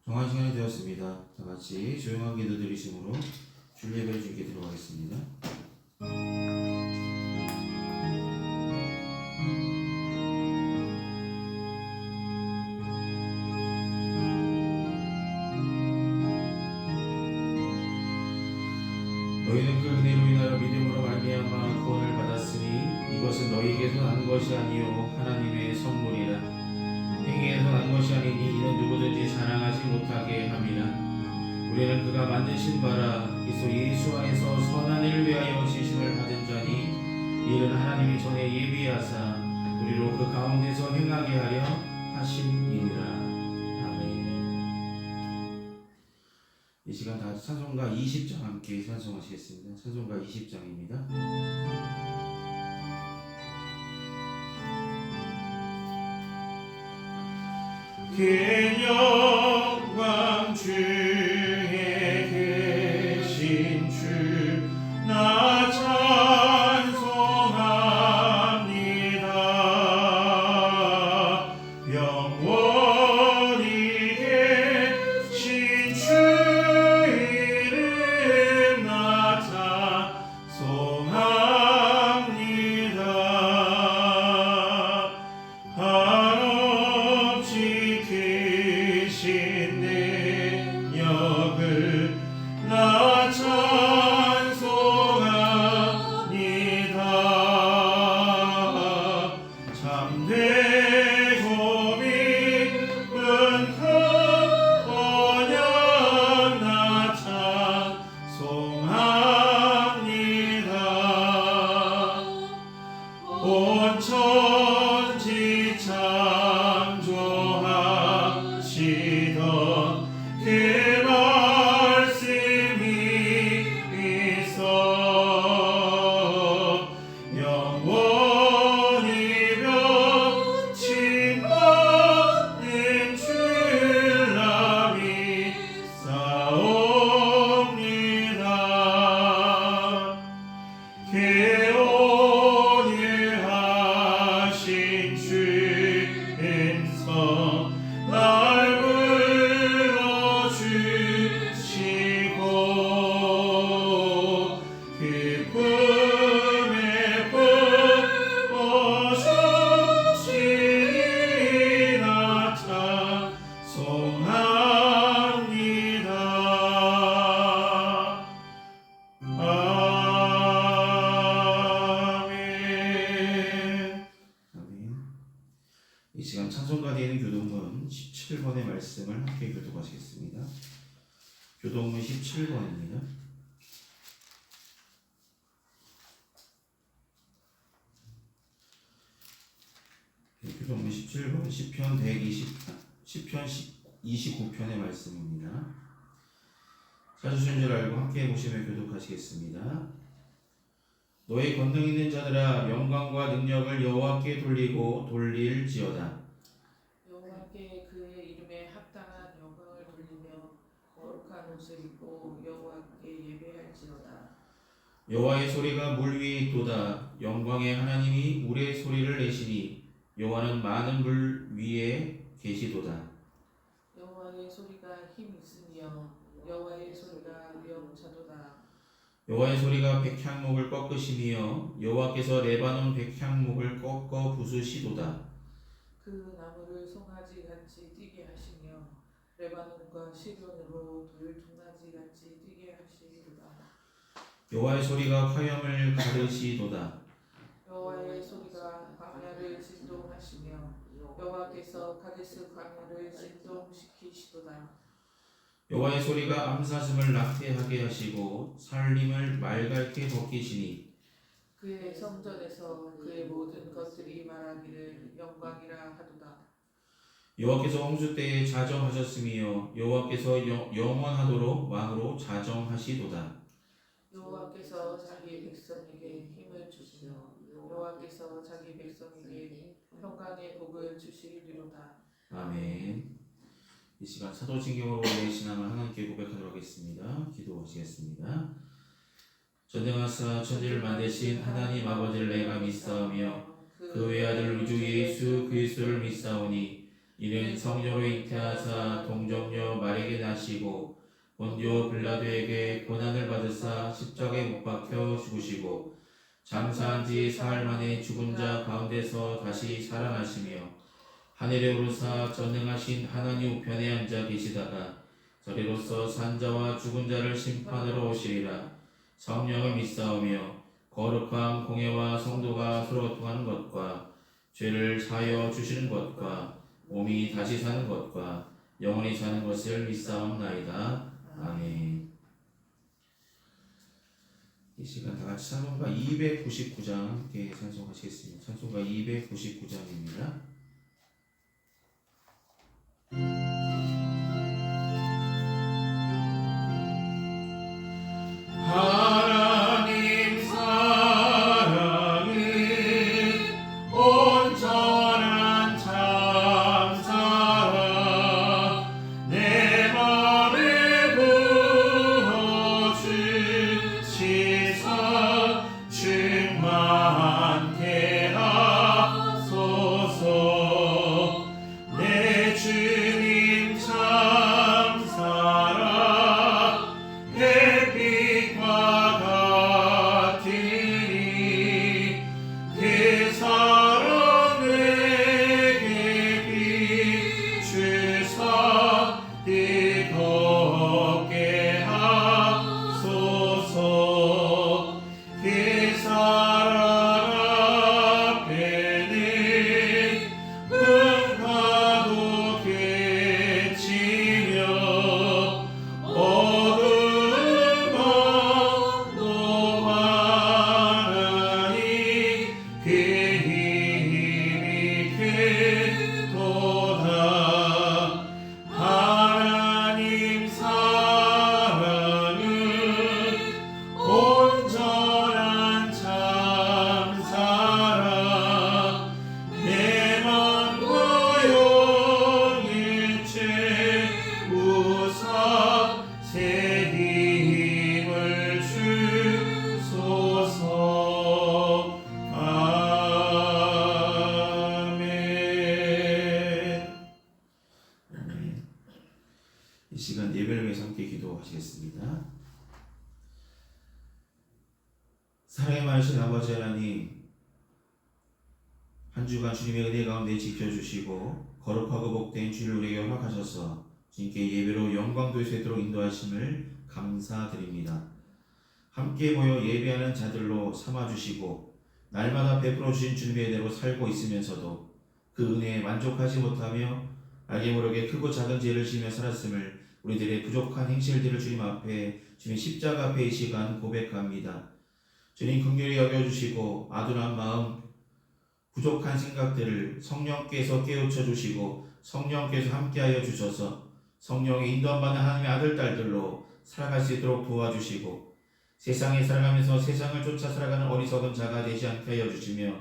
정한 시간이 되었습니다. 다 같이 조용한 기도 드리심으로 주 예배를 주께 들어가겠습니다. 너희는 그 은혜로 인하여 믿음으로 말미암아 구원을 받았으니 이것은 너희에게서 난 것이 아니요 하나님의 선물이라. 행위에서 난 것이 아니니 이는 누구든지 자랑하지 못하게 함이라. 우리는 그가 만드신 바라 그리스도 예수 안에서 선한 일을 위하여 지심을 받은 자니 이는 하나님이 전에 예비하사 우리로 그 가운데서 행하게 하려 하신 일이라. 아멘. 이 시간 다 같이 찬송가 20장 함께 찬송하시겠습니다. 찬송가 20장입니다. 그 영광 중에 계신 주 나 찬송합니다. 영원히 계신 주 이름 나 찬송합니다. 한없이 크신 능력을 나 찬송합니다. 참되고 기쁜 그 언약 나 찬송합니다. 온 천지 창조하시던 그 말씀이 있어 영원히 변치 않는 줄라 믿사옵니다. 개온유하신 주인서 날 불러주시고 기쁨의 품 얻으시니 나 찬송합니다. 이 시간 찬송가 되는 교동문 17번의 말씀을 함께 교독하시겠습니다. 교동문 17번입니다. 교동문 17번 시편 29편의 말씀입니다. 찾으신 줄 알고 함께 보시며 교독하시겠습니다. 너희 권능 있는 자들아 영광과 능력을 여호와께 돌리고 돌릴지어다. 여호와께 그의 이름에 합당한 영광을 돌리며 거룩한 옷을 입고 여호와께 예배할지어다. 여호와의 소리가 물 위에 있도다. 영광의 하나님이 물의 소리를 내시니 여호와는 많은 물 위에 계시도다. 여호와의 소리가 힘 있으며 여호와의 소리가 위엄차도다. 여호와의 소리가 백향목을 꺾으시며 여호와께서 레바논 백향목을 꺾어 부수시도다. 그 나무를 송아지 같이 뛰게 하시며 레바논과 시돈으로 돌통나지 같이 뛰게 하시리로다. 여호와의 소리가 화염을 가르시도다. 여호와의 소리가 광야를 진동하시며 여호와께서 가데스 광야를 진동시키시도다. 여호와의 소리가 암사슴을 낙태하게 하시고 살림을 말갈게 벗기시니 그의 성전에서 그의 모든 것들이 말하기를 영광이라 하도다. 여호와께서 홍수 때에 자정하셨으며 여호와께서 영원하도록 왕으로 자정하시도다. 여호와께서 자기 백성에게 힘을 주시며 여호와께서 자기 백성에게 평강의 복을 주시리로다. 아멘. 이 시간 사도신경으로 우리의 신앙을 하나님께 고백하도록 하겠습니다. 기도하시겠습니다. 전능하사 천지를 만드신 하나님 아버지를 내가 믿사오며 그 외아들 우주 예수 그리스도를 믿사오니 이는 성녀로 잉태하사 동정녀 마리에게 나시고 본디오 빌라도에게 고난을 받으사 십자가에 못 박혀 죽으시고 장사한 지 사흘 만에 죽은 자 가운데서 다시 살아나시며 하늘에 오르사 전능하신 하나님 우편에 앉아 계시다가 저리로서 산자와 죽은 자를 심판하러 오시리라. 성령을 믿사오며 거룩한 공예와 성도가 서로 통하는 것과 죄를 사하여 주시는 것과 몸이 다시 사는 것과 영원히 사는 것을 믿사옵나이다. 아멘. 이 시간 다 같이 찬송가 299장 함께 찬송하시겠습니다. 찬송가 299장입니다. 하나님 사랑은 온전한 참사랑 내 맘에 부어주시사 충만케 하소서. 내 주님 참사랑 햇빛과 같으니 그 사랑 내게 비추사 뜨겁게 하소서. 그 사랑 앞에는 풍파도 그치며 어두운 밤도 많으니 그 힘이 크도다. 하나님 사랑은 온전한 참사랑 내 맘과 영의 채우사 새 힘을 주소서. 아멘. 이 시간 예배를 위해서 함께 기도하시겠습니다. 사랑의 많으신 아버지 하나님, 한 주간 주님의 은혜 가운데 지켜주시고 거룩하고 복된 주를 우리에게 허락하셔서 주님께 예배로 영광 돌 수 있도록 인도하심을 감사드립니다. 함께 모여 예배하는 자들로 삼아주시고 날마다 베풀어 주신 주님의 은혜로 살고 있으면서도 그 은혜에 만족하지 못하며 알게 모르게 크고 작은 죄를 지으며 살았음을 우리들의 부족한 행실들을 주님 앞에 주님 십자가 앞에 이 시간 고백합니다. 주님 긍휼히 여겨주시고 아둔한 마음, 부족한 생각들을 성령께서 깨우쳐 주시고 성령께서 함께하여 주셔서 성령의 인도함받는 하나님의 아들, 딸들로 살아갈 수 있도록 도와주시고 세상에 살아가면서 세상을 쫓아 살아가는 어리석은 자가 되지 않게 하여 주시며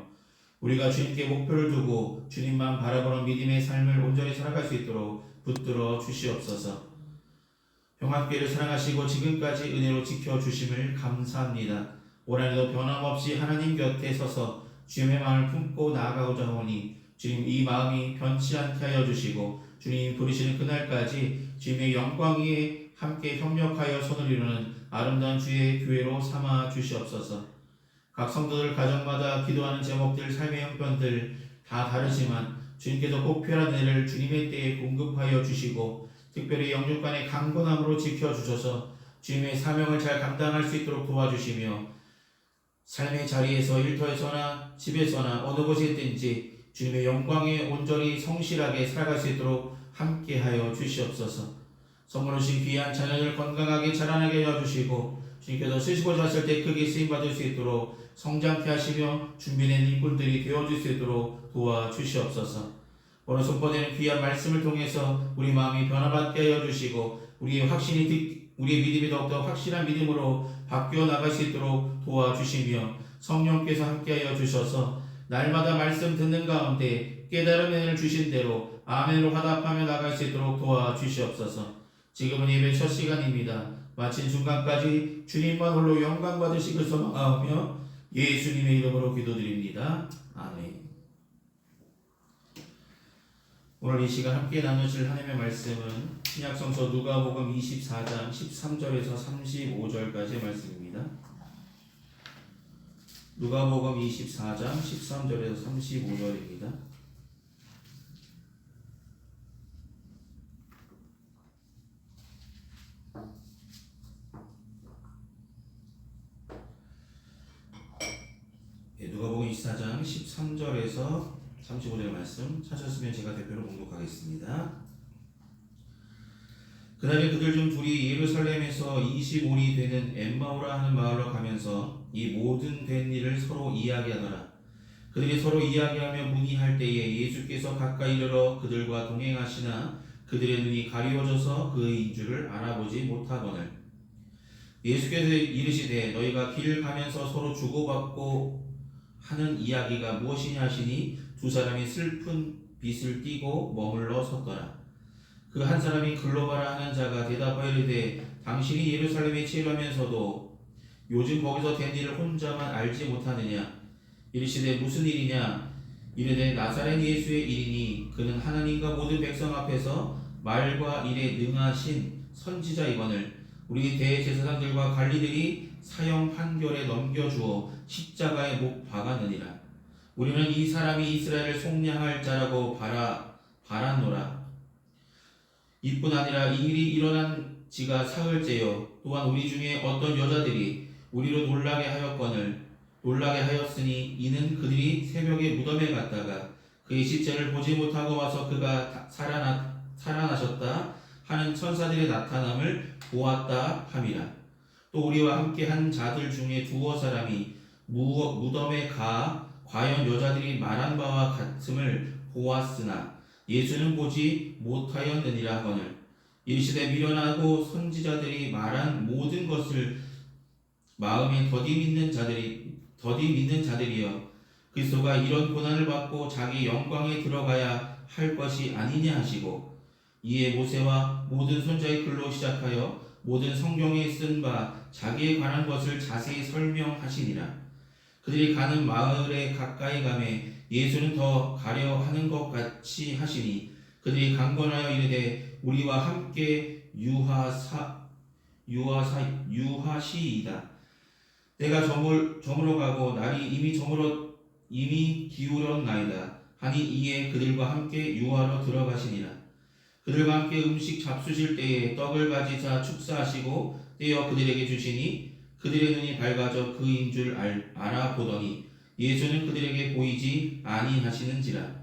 우리가 주님께 목표를 두고 주님만 바라보는 믿음의 삶을 온전히 살아갈 수 있도록 붙들어 주시옵소서. 평화교회를 사랑하시고 지금까지 은혜로 지켜주심을 감사합니다. 올 한해도 변함없이 하나님 곁에 서서 주님의 마음을 품고 나아가고자 하오니 주님 이 마음이 변치 않게 하여 주시고 주님 부르시는 그날까지 주님의 영광 위에 함께 협력하여 손을 이루는 아름다운 주의 교회로 삼아 주시옵소서. 각 성도들 가정마다 기도하는 제목들, 삶의 형편들 다 다르지만 주님께서 꼭 필요한 은혜를 주님의 때에 공급하여 주시고 특별히 영육간의 강건함으로 지켜주셔서 주님의 사명을 잘 감당할 수 있도록 도와주시며 삶의 자리에서 일터에서나 집에서나 어느 곳에 있든지 주님의 영광에 온전히 성실하게 살아갈 수 있도록 함께하여 주시옵소서. 선물로 주신 귀한 자녀들 건강하게 자라나게 해주시고 주님께서 쓰시고자 하실 때 크게 쓰임받을 수 있도록 성장케 하시며 준비된 일꾼들이 되어줄 수 있도록 도와주시옵소서. 오늘 선포되는 귀한 말씀을 통해서 우리 마음이 변화받게 하여 주시고 우리의 믿음이 더욱더 확실한 믿음으로 바뀌어 나갈 수 있도록 도와주시며 성령께서 함께하여 주셔서 날마다 말씀 듣는 가운데 깨달은 은혜를 주신 대로 아멘으로 화답하며 나갈 수 있도록 도와주시옵소서. 지금은 예배 첫 시간입니다. 마친 순간까지 주님만 홀로 영광 받으시길 소망하며 예수님의 이름으로 기도드립니다. 아멘. 오늘 이 시간 함께 나누실 하나님의 말씀은 신약성서 누가복음 24장 13절에서 35절까지의 말씀입니다. 누가복음 24장 13절에서 35절입니다. 누가복음 24장 13절에서 35절 말씀 찾았으면 제가 대표로 봉독하겠습니다. 그날에 그들 중 둘이 예루살렘에서 25리 되는 엠마오라 하는 마을로 가면서 이 모든 된 일을 서로 이야기하더라. 그들이 서로 이야기하며 문의할 때에 예수께서 가까이 이르러 그들과 동행하시나 그들의 눈이 가리워져서 그의 줄을 알아보지 못하거늘. 예수께서 이르시되 너희가 길 가면서 서로 주고받고 하는 이야기가 무엇이냐 하시니 두 사람이 슬픈 빛을 띠고 머물러 섰더라. 그 한 사람이 글로바라 하는 자가 대답하여 이르되 당신이 예루살렘에 체류하면서도 요즘 거기서 된 일을 혼자만 알지 못하느냐. 이르시되 무슨 일이냐. 이르되 나사렛 예수의 일이니 그는 하나님과 모든 백성 앞에서 말과 일에 능하신 선지자이거늘 우리 대제사장들과 관리들이 사형 판결에 넘겨주어 십자가에 못 박았느니라. 우리는 이 사람이 이스라엘을 속량할 자라고 바랐노라. 이뿐 아니라 이 일이 일어난 지가 사흘째요. 또한 우리 중에 어떤 여자들이 우리로 놀라게 하였으니 이는 그들이 새벽에 무덤에 갔다가 그의 시체를 보지 못하고 와서 그가 살아나셨다 하는 천사들의 나타남을 보았다 함이라. 또 우리와 함께 한 자들 중에 두어 사람이 무덤에 가 과연 여자들이 말한 바와 같음을 보았으나 예수는 보지 못하였느니라 하거늘. 이르시되 미련하고 선지자들이 말한 모든 것을 마음에 더디 믿는 자들이여 그리스도가 이런 고난을 받고 자기 영광에 들어가야 할 것이 아니냐 하시고 이에 모세와 모든 선지자의 글로 시작하여 모든 성경에 쓴 바 자기에 관한 것을 자세히 설명하시니라. 그들이 가는 마을에 가까이 가매 예수는 더 가려 하는 것 같이 하시니 그들이 강권하여 이르되 우리와 함께 유하시이다. 때가 저물어 가고 날이 이미 기울었나이다 하니 이에 그들과 함께 유하로 들어가시니라. 그들과 함께 음식 잡수실 때에 떡을 가지사 축사하시고 떼어 그들에게 주시니 그들의 눈이 밝아져 그인 줄 알아보더니 예수는 그들에게 보이지 아니하시는지라.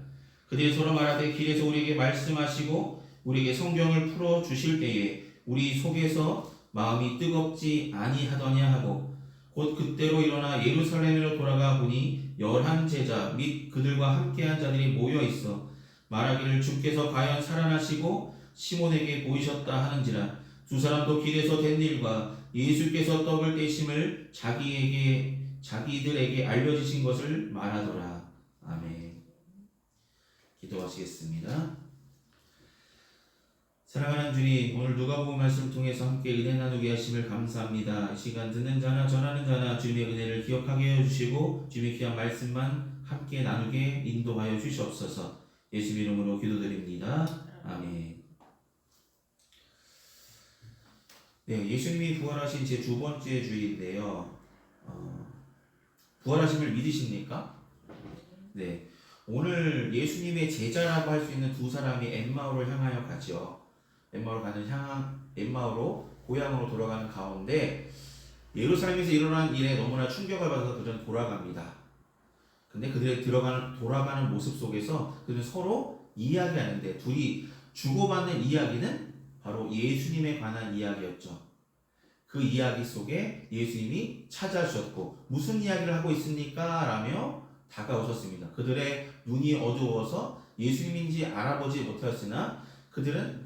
그들이 서로 말하되 길에서 우리에게 말씀하시고 우리에게 성경을 풀어 주실 때에 우리 속에서 마음이 뜨겁지 아니하더냐 하고 곧 그때로 일어나 예루살렘으로 돌아가 보니 11 제자 및 그들과 함께한 자들이 모여 있어 말하기를 주께서 과연 살아나시고 시몬에게 보이셨다 하는지라. 두 사람도 길에서 된 일과 예수께서 떡을 떼심을 자기들에게 알려주신 것을 말하더라. 아멘. 기도하시겠습니다. 사랑하는 주님, 오늘 누가복음 말씀 통해서 함께 은혜 나누게 하심을 감사합니다. 이 시간 듣는 자나 전하는 자나 주님의 은혜를 기억하게 해주시고 주님의 귀한 말씀만 함께 나누게 인도하여 주시옵소서. 예수 이름으로 기도드립니다. 아멘. 네, 예수님이 부활하신 제 두 번째 주일인데요. 부활하심을 믿으십니까? 네. 오늘 예수님의 제자라고 할 수 있는 두 사람이 엠마오를 향하여 가죠. 엠마오로 고향으로 돌아가는 가운데 예루살렘에서 일어난 일에 너무나 충격을 받아서 그들은 돌아갑니다. 근데 그들의 돌아가는 모습 속에서 그들은 서로 이야기하는데 둘이 주고받는 이야기는 바로 예수님에 관한 이야기였죠. 그 이야기 속에 예수님이 찾아주셨고 무슨 이야기를 하고 있습니까? 라며 다가오셨습니다. 그들의 눈이 어두워서 예수님인지 알아보지 못하였으나 그들은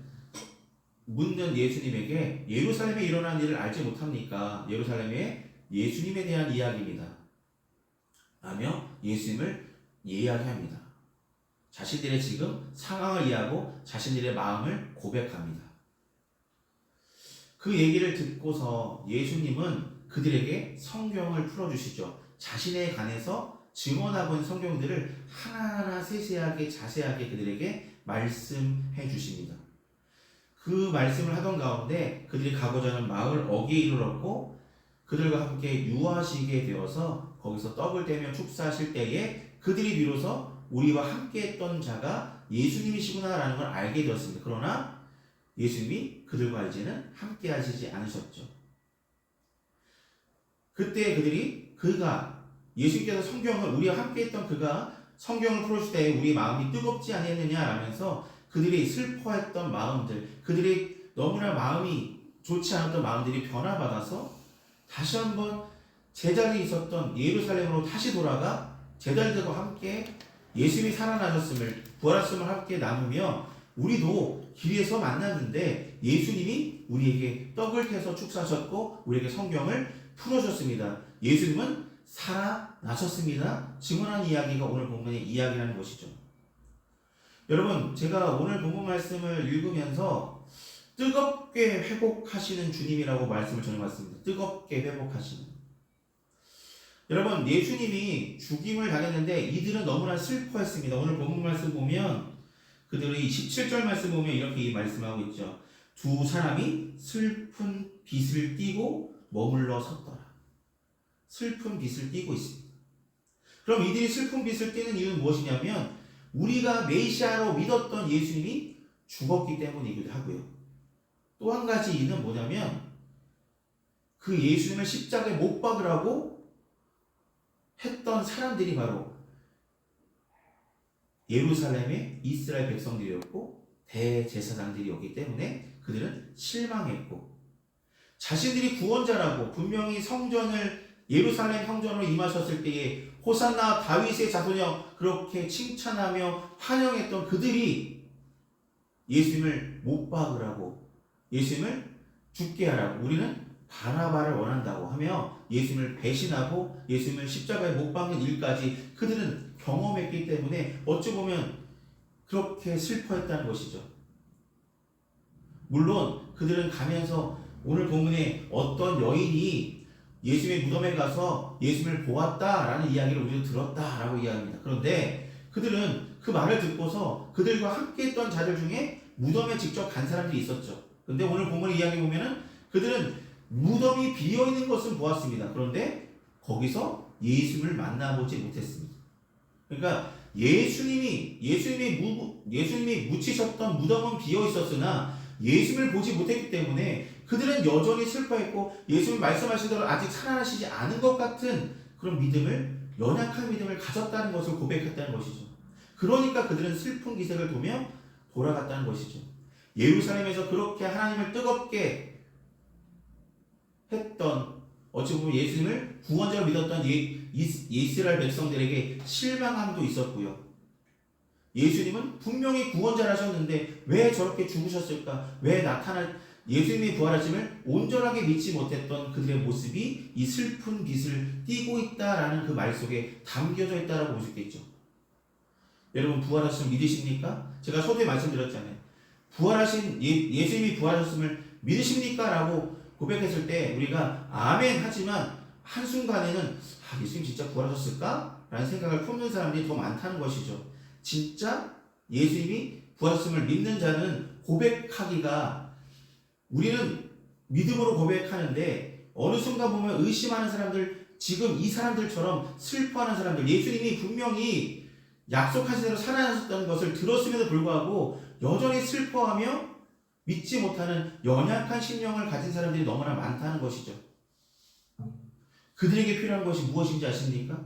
묻는 예수님에게 예루살렘에 일어난 일을 알지 못합니까? 예루살렘에 예수님에 대한 이야기입니다. 라며 예수님을 이야기합니다. 자신들의 지금 상황을 이해하고 자신들의 마음을 고백합니다. 그 얘기를 듣고서 예수님은 그들에게 성경을 풀어주시죠. 자신에 관해서 증언하고 있는 성경들을 하나하나 세세하게 자세하게 그들에게 말씀해 주십니다. 그 말씀을 하던 가운데 그들이 가고자 하는 마을 어귀에 이르렀고 그들과 함께 유하시게 되어서 거기서 떡을 떼며 축사하실 때에 그들이 비로소 우리와 함께 했던 자가 예수님이시구나라는 걸 알게 되었습니다. 그러나 예수님이 그들과 이제는 함께 하시지 않으셨죠. 그때 그들이 예수님께서 성경을 우리와 함께 했던 그가 성경을 풀어줄 때 우리 마음이 뜨겁지 아니했느냐 라면서 그들이 슬퍼했던 마음들, 그들이 너무나 마음이 좋지 않았던 마음들이 변화받아서 다시 한번 제자리에 있었던 예루살렘으로 다시 돌아가 제자들과 함께 예수님이 살아나셨음을, 부활하셨음을 함께 나누며 우리도 길에서 만났는데 예수님이 우리에게 떡을 떼서 축사하셨고 우리에게 성경을 풀어줬습니다. 예수님은 살아나셨습니다. 증언한 이야기가 오늘 본문의 이야기라는 것이죠. 여러분, 제가 오늘 본문 말씀을 읽으면서 뜨겁게 회복하시는 주님이라고 말씀을 전해봤습니다. 뜨겁게 회복하시는. 여러분, 예수님이 죽임을 당했는데 이들은 너무나 슬퍼했습니다. 오늘 본문 말씀 보면 그들의 17절 말씀 보면 이렇게 말씀하고 있죠. 두 사람이 슬픈 빛을 띠고 머물러 섰더라. 슬픈 빛을 띠고 있습니다. 그럼 이들이 슬픈 빛을 띠는 이유는 무엇이냐면 우리가 메시아로 믿었던 예수님이 죽었기 때문이기도 하고요. 또 한 가지 이유는 뭐냐면 그 예수님을 십자가에 못 박으라고 했던 사람들이 바로 예루살렘의 이스라엘 백성들이었고 대제사장들이었기 때문에 그들은 실망했고 자신들이 구원자라고 분명히 예루살렘 성전으로 임하셨을 때에 호산나 다윗의 자손이여 그렇게 칭찬하며 환영했던 그들이 예수님을 못 박으라고, 예수님을 죽게 하라고, 우리는 바나바를 원한다고 하며 예수님을 배신하고 예수님을 십자가에 못 박는 일까지 그들은 경험했기 때문에 어찌 보면 그렇게 슬퍼했다는 것이죠. 물론 그들은 가면서 오늘 본문에 어떤 여인이 예수님의 무덤에 가서 예수님을 보았다라는 이야기를 우리도 들었다라고 이야기합니다. 그런데 그들은 그 말을 듣고서 그들과 함께 했던 자들 중에 무덤에 직접 간 사람들이 있었죠. 그런데 오늘 본문 이야기 보면은 그들은 무덤이 비어있는 것은 보았습니다. 그런데 거기서 예수님을 만나보지 못했습니다. 그러니까 예수님이 묻히셨던 무덤은 비어 있었으나 예수님을 보지 못했기 때문에 그들은 여전히 슬퍼했고 예수님 말씀하신 대로 아직 살아나시지 않은 것 같은 그런 연약한 믿음을 가졌다는 것을 고백했다는 것이죠. 그러니까 그들은 슬픈 기색을 보며 돌아갔다는 것이죠. 예루살렘에서 그렇게 하나님을 뜨겁게 했던, 어찌 보면 예수님을 구원자로 믿었던 이스라엘 백성들에게 실망함도 있었고요. 예수님은 분명히 구원자라셨는데 왜 저렇게 죽으셨을까? 예수님이 부활하심을 온전하게 믿지 못했던 그들의 모습이 이 슬픈 빛을 띠고 있다라는 그 말 속에 담겨져 있다라고 볼 수 있겠죠. 여러분, 부활하심을 믿으십니까? 제가 서두에 말씀드렸잖아요. 예수님이 부활하셨음을 믿으십니까? 라고 고백했을 때 우리가 아멘 하지만 한순간에는 예수님 진짜 부활하셨을까? 라는 생각을 품는 사람들이 더 많다는 것이죠. 진짜 예수님이 부활하셨음을 믿는 자는 우리는 믿음으로 고백하는데 어느 순간 보면 의심하는 사람들, 지금 이 사람들처럼 슬퍼하는 사람들, 예수님이 분명히 약속하신 대로 살아나셨다는 것을 들었음에도 불구하고 여전히 슬퍼하며 믿지 못하는 연약한 심령을 가진 사람들이 너무나 많다는 것이죠. 그들에게 필요한 것이 무엇인지 아십니까?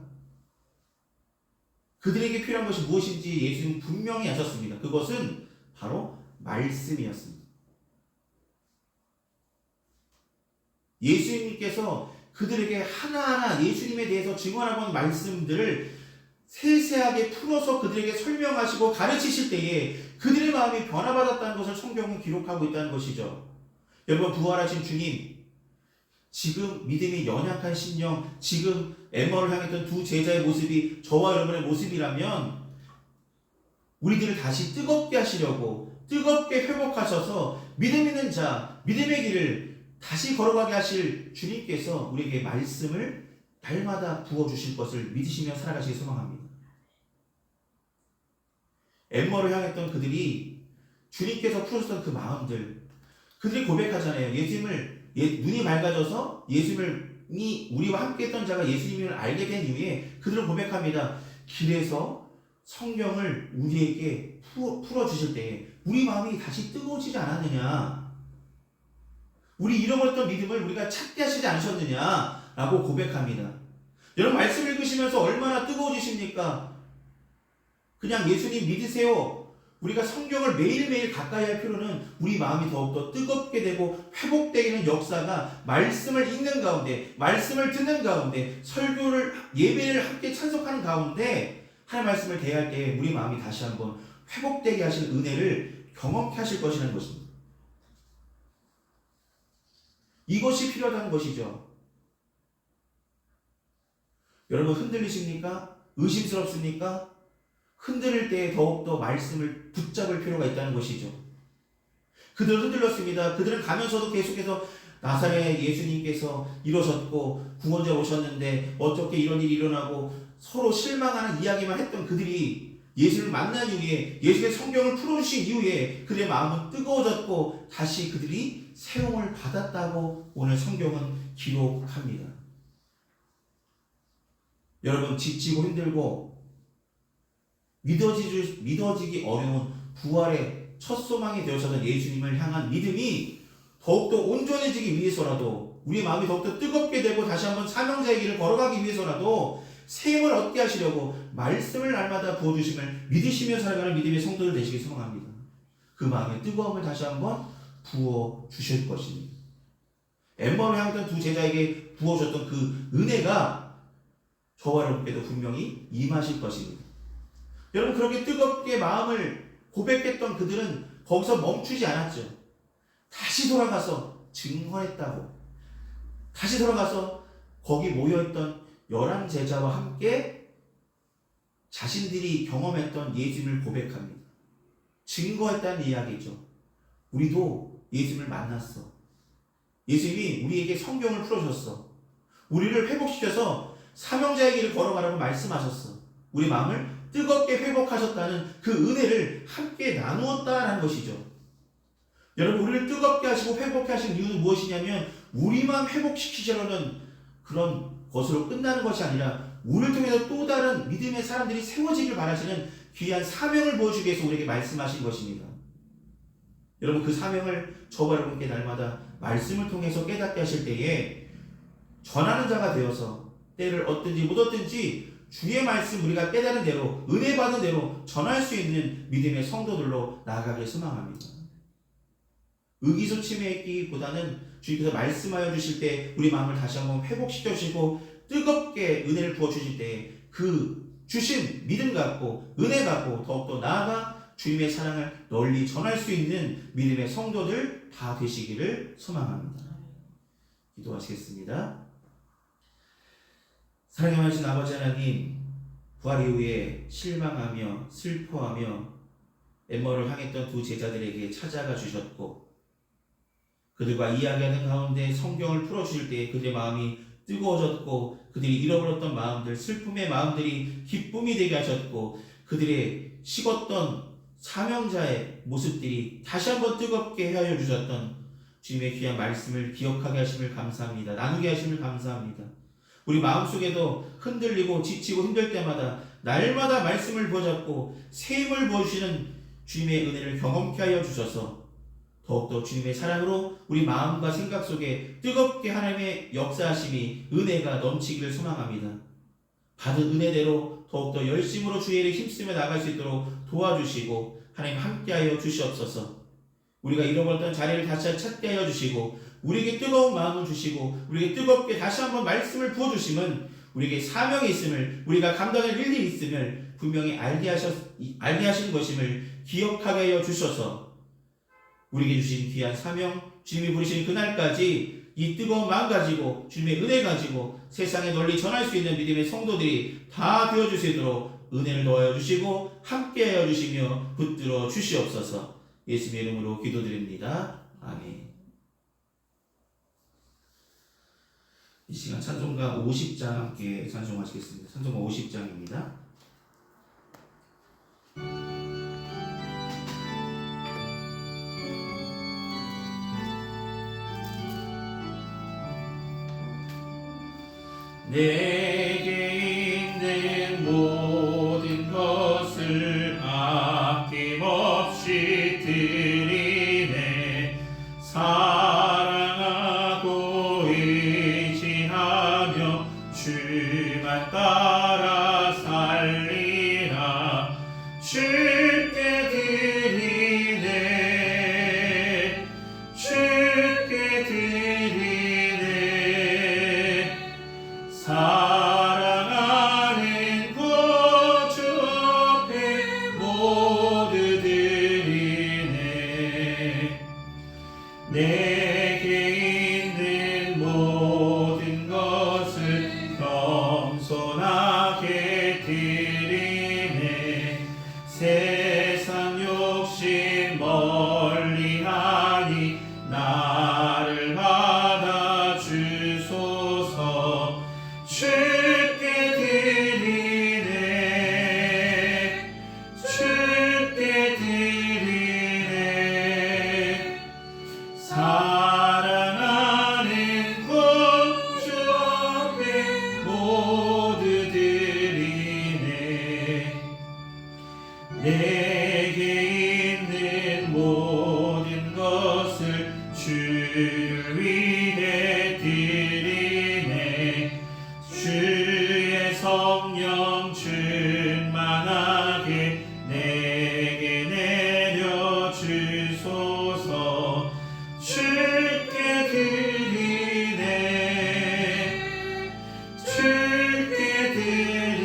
그들에게 필요한 것이 무엇인지 예수님은 분명히 아셨습니다. 그것은 바로 말씀이었습니다. 예수님께서 그들에게 하나하나 예수님에 대해서 증언하고 하는 말씀들을 세세하게 풀어서 그들에게 설명하시고 가르치실 때에 그들의 마음이 변화받았다는 것을 성경은 기록하고 있다는 것이죠. 여러분, 부활하신 주님, 지금 믿음이 연약한 심령, 지금 엠마오를 향했던 두 제자의 모습이 저와 여러분의 모습이라면 우리들을 다시 뜨겁게 하시려고, 뜨겁게 회복하셔서 믿음 있는 자, 믿음의 길을 다시 걸어가게 하실 주님께서 우리에게 말씀을 날마다 부어주실 것을 믿으시며 살아가시기 소망합니다. 엠머를 향했던 그들이 주님께서 풀어줬던 그 마음들, 그들이 고백하잖아요. 눈이 밝아져서 예수님이 우리와 함께했던 자가 예수님을 알게 된 이후에 그들은 고백합니다. 길에서 성경을 우리에게 풀어주실 때에 우리 마음이 다시 뜨거워지지 않았느냐, 우리 잃어버렸던 믿음을 우리가 찾게 하시지 않으셨느냐 라고 고백합니다. 여러분, 말씀 읽으시면서 얼마나 뜨거워지십니까? 그냥 예수님 믿으세요. 우리가 성경을 매일매일 가까이 할 필요는 우리 마음이 더욱더 뜨겁게 되고 회복되는 역사가 말씀을 읽는 가운데, 말씀을 듣는 가운데, 설교를, 예배를 함께 참석하는 가운데 하나님 말씀을 대할 때 우리 마음이 다시 한번 회복되게 하실 은혜를 경험케 하실 것이라는 것입니다. 이것이 필요하다는 것이죠. 여러분, 흔들리십니까? 의심스럽습니까? 흔들릴 때 더욱더 말씀을 붙잡을 필요가 있다는 것이죠. 그들은 흔들렸습니다. 그들은 가면서도 계속해서 나사렛 예수님께서 이러셨고 구원자 오셨는데 어떻게 이런 일이 일어나고 서로 실망하는 이야기만 했던 그들이 예수를 만난 이후에, 예수의 성경을 풀어주신 이후에 그들의 마음은 뜨거워졌고 다시 그들이 세움을 받았다고 오늘 성경은 기록합니다. 여러분, 지치고 힘들고 믿어지기 어려운 부활의 첫 소망이 되어서던 예수님을 향한 믿음이 더욱더 온전해지기 위해서라도, 우리 마음이 더욱더 뜨겁게 되고 다시 한번 사명자의 길을 걸어가기 위해서라도 세임을 얻게 하시려고 말씀을 날마다 부어주심을 믿으시며 살아가는 믿음의 성도들 되시길 소망합니다. 그 마음의 뜨거움을 다시 한번 부어주실 것입니다. 엠마오를 향했던 두 제자에게 부어주셨던 그 은혜가 저와 여러분께도 분명히 임하실 것입니다. 여러분, 그렇게 뜨겁게 마음을 고백했던 그들은 거기서 멈추지 않았죠. 다시 돌아가서 증언했다고. 다시 돌아가서 거기 모여있던 11제자와 함께 자신들이 경험했던 예수님을 고백합니다. 증거했다는 이야기죠. 우리도 예수님을 만났어. 예수님이 우리에게 성경을 풀어줬어. 우리를 회복시켜서 사명자의 길을 걸어가라고 말씀하셨어. 우리 마음을 뜨겁게 회복하셨다는 그 은혜를 함께 나누었다라는 것이죠. 여러분, 우리를 뜨겁게 하시고 회복케 하신 이유는 무엇이냐면 우리만 회복시키시려는 그런 것으로 끝나는 것이 아니라 우리를 통해서 또 다른 믿음의 사람들이 세워지길 바라시는 귀한 사명을 보여주기 위해서 우리에게 말씀하신 것입니다. 여러분, 그 사명을 저와 여러분께 날마다 말씀을 통해서 깨닫게 하실 때에 전하는 자가 되어서 때를 얻든지 못 얻든지 주의 말씀 우리가 깨달은 대로, 은혜 받은 대로 전할 수 있는 믿음의 성도들로 나아가길 소망합니다. 의기소침했기보다는 주님께서 말씀하여 주실 때 우리 마음을 다시 한번 회복시켜 주시고 뜨겁게 은혜를 부어 주실 때 그 주신 믿음 갖고 은혜 갖고 더욱더 나아가 주님의 사랑을 널리 전할 수 있는 믿음의 성도들 다 되시기를 소망합니다. 기도하시겠습니다. 사랑의 많으신 아버지 하나님, 부활 이후에 실망하며 슬퍼하며 엠마오를 향했던 두 제자들에게 찾아가 주셨고 그들과 이야기하는 가운데 성경을 풀어주실 때 그들의 마음이 뜨거워졌고 그들이 잃어버렸던 마음들, 슬픔의 마음들이 기쁨이 되게 하셨고 그들의 식었던 사명자의 모습들이 다시 한번 뜨겁게 하여 주셨던 주님의 귀한 말씀을 기억하게 하심을 감사합니다. 나누게 하심을 감사합니다. 우리 마음속에도 흔들리고 지치고 힘들 때마다 날마다 말씀을 부어잡고 새 힘을 부어주시는 주님의 은혜를 경험케 하여 주셔서 더욱더 주님의 사랑으로 우리 마음과 생각 속에 뜨겁게 하나님의 역사하심이 은혜가 넘치기를 소망합니다. 받은 은혜대로 더욱더 열심으로 주의 일에 힘쓰며 나갈 수 있도록 도와주시고 하나님 함께하여 주시옵소서. 우리가 잃어버렸던 자리를 다시 찾게 하여 주시고 우리에게 뜨거운 마음을 주시고 우리에게 뜨겁게 다시 한번 말씀을 부어주심은 우리에게 사명이 있음을, 우리가 감당할 일이 있음을 분명히 알게 하시는 것임을 기억하게 하여 주셔서 우리에게 주신 귀한 사명, 주님이 부르신 그날까지 이 뜨거운 마음 가지고 주님의 은혜 가지고 세상에 널리 전할 수 있는 믿음의 성도들이 다 되어주시도록 은혜를 더하여 주시고 함께하여 주시며 붙들어 주시옵소서. 예수님의 이름으로 기도드립니다. 아멘. 이 시간 찬송가 50장 함께 찬송하시겠습니다. 찬송가 50장입니다. 내게 있는 모든 것을 아낌없이 드리네. 사랑하고 의지하며 주만 따라 살리라. 주께 드리네. 주께 드리네. 사랑하는 구주 앞에 모두 드리네. 내게 있는 모든 것을 겸손하게 드리네. 세상 욕심 멀리하니 나를 받아 주소서. 주께 드리네. 주께 드리네. 사랑하는 구주 앞에 모두 드리네. 내게 있는 모든 것을 주를 위해 드리네. 주의 성령 충만하게 내게 내려 주소서. 주께 드리네. 주께 드리네.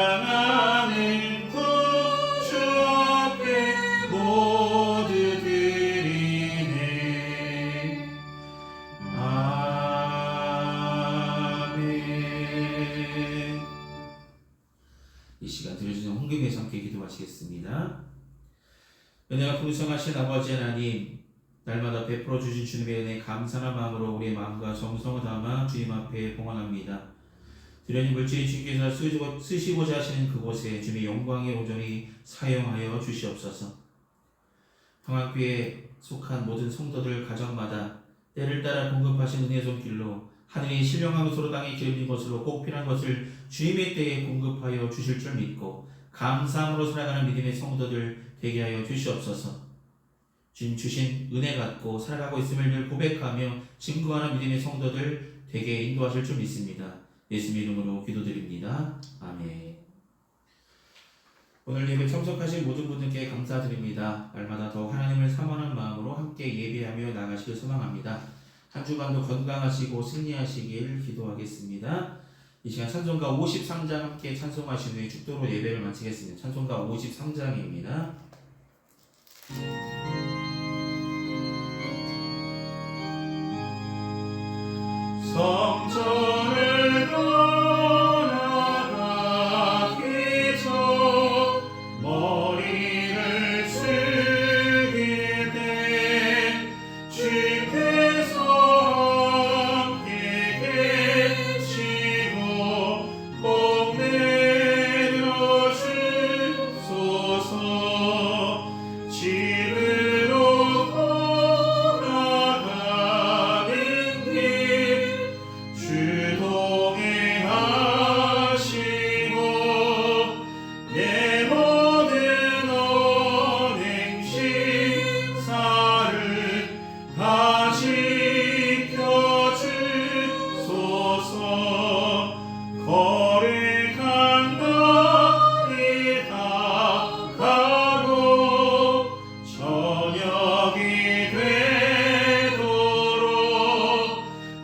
사랑하는 구주 앞에 모두 드리네. 아멘. 이 시간 들려주신 홍금에서 함께 기도하시겠습니다. 은혜가 풍성하신 아버지 하나님, 날마다 베풀어 주신 주님의 은혜 감사한 마음으로 우리의 마음과 정성을 담아 주님 앞에 봉헌합니다. 드려진 물질이 주께서 쓰시고자 하시는 그곳에 주님의 영광의 오전이 사용하여 주시옵소서. 평안교회에 속한 모든 성도들 가정마다 때를 따라 공급하신 은혜의 손길로 하늘이 신령하고 소로 땅에 기름진 것으로 꼭 필요한 것을 주님의 때에 공급하여 주실 줄 믿고 감사함으로 살아가는 믿음의 성도들 되게 하여 주시옵소서. 주님 주신 은혜 갖고 살아가고 있음을 늘 고백하며 증거하는 믿음의 성도들 되게 인도하실 줄 믿습니다. 예수님 이름으로 기도드립니다. 아멘. 오늘 예배 참석하신 모든 분들께 감사드립니다. 날마다 더 하나님을 사모하는 마음으로 함께 예배하며 나가시길 소망합니다. 한 주간도 건강하시고 승리하시길 기도하겠습니다. 이 시간 찬송가 53장 함께 찬송하신 후에 축도로 예배를 마치겠습니다. 찬송가 53장입니다. 성전을 떠나가기 전 머리를 숙일 때 주께서 함께 계시고 복 내려 주소서. 집으로 돌아가는 길 주동에 하시고 내 모든 언행 식사를 다 지켜주소서. 거룩한 날이 다가고 저녁이 되도록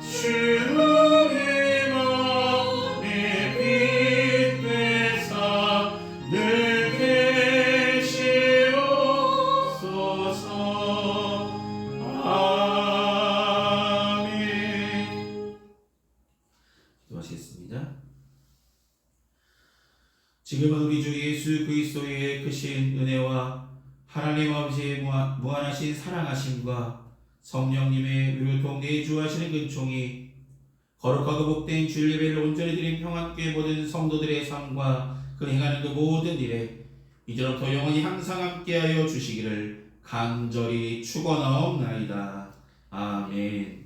주님 안에 빛 되사 늘 계시옵소서. 아멘. 기도하시겠습니다. 지금은 우리 주 예수 그리스도의 크신 은혜와 하나님 아버지의 무한하신 사랑하심과 성령님의 위로통 내주하시는 근총이 거룩하고 복된 주일 예배를 온전히 드린 평안교회 모든 성도들의 삶과 그 행하는 그 모든 일에 이제로부터 영원히 항상 함께하여 주시기를 간절히 축원하옵나이다. 아멘.